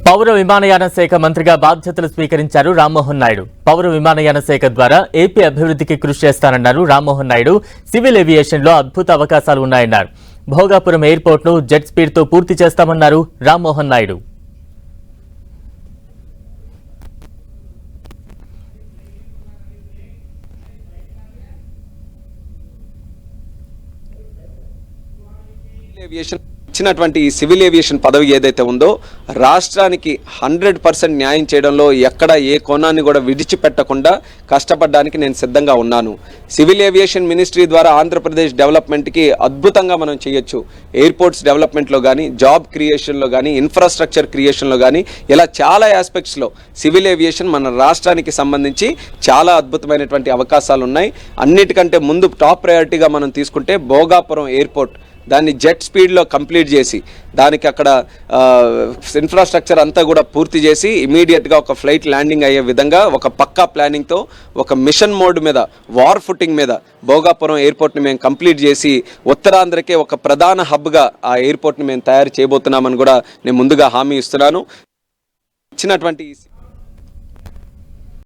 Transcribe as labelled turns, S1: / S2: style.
S1: పౌర విమానయాన శాఖ మంత్రిగా బాధ్యతలు స్వీకరించారు రామ్మోహన్ నాయుడు. పౌర విమానయాన శాఖ ద్వారా ఏపీ అభివృద్ధికి కృషి చేస్తానన్నారు రామ్మోహన్ నాయుడు. సివిల్ ఏవియేషన్ లో అద్భుత అవకాశాలు ఉన్నాయన్నారు. భోగాపురం ఎయిర్పోర్ట్ ను జెట్ స్పీడ్ తో పూర్తి చేస్తామన్నారు రామ్మోహన్ నాయుడు.
S2: ఇచ్చినటువంటి ఈ సివిల్ ఏవియేషన్ పదవి ఏదైతే ఉందో రాష్ట్రానికి 100% న్యాయం చేయడంలో ఎక్కడ ఏ కోణాన్ని కూడా విడిచిపెట్టకుండా కష్టపడడానికి నేను సిద్ధంగా ఉన్నాను. సివిల్ ఏవియేషన్ మినిస్ట్రీ ద్వారా ఆంధ్రప్రదేశ్ డెవలప్మెంట్కి అద్భుతంగా మనం చేయొచ్చు. ఎయిర్పోర్ట్స్ డెవలప్మెంట్లో కానీ, జాబ్ క్రియేషన్లో కానీ, ఇన్ఫ్రాస్ట్రక్చర్ క్రియేషన్లో కానీ, ఇలా చాలా ఆస్పెక్ట్స్లో సివిల్ ఏవియేషన్ మన రాష్ట్రానికి సంబంధించి చాలా అద్భుతమైనటువంటి అవకాశాలు ఉన్నాయి. అన్నిటికంటే ముందు టాప్ ప్రయారిటీగా మనం తీసుకుంటే భోగాపురం ఎయిర్పోర్ట్, దాన్ని జెట్ స్పీడ్లో కంప్లీట్ చేసి దానికి అక్కడ ఇన్ఫ్రాస్ట్రక్చర్ అంతా కూడా పూర్తి చేసి ఇమీడియట్గా ఒక ఫ్లైట్ ల్యాండింగ్ అయ్యే విధంగా ఒక పక్కా ప్లానింగ్తో ఒక మిషన్ మోడ్ మీద, వార్ ఫుటింగ్ మీద భోగాపురం ఎయిర్పోర్ట్ని మేము కంప్లీట్ చేసి ఉత్తరాంధ్రకే ఒక ప్రధాన హబ్గా ఆ ఎయిర్పోర్ట్ని మేము తయారు చేయబోతున్నామని కూడా నేను ముందుగా హామీ ఇస్తున్నాను. ఇచ్చినటువంటి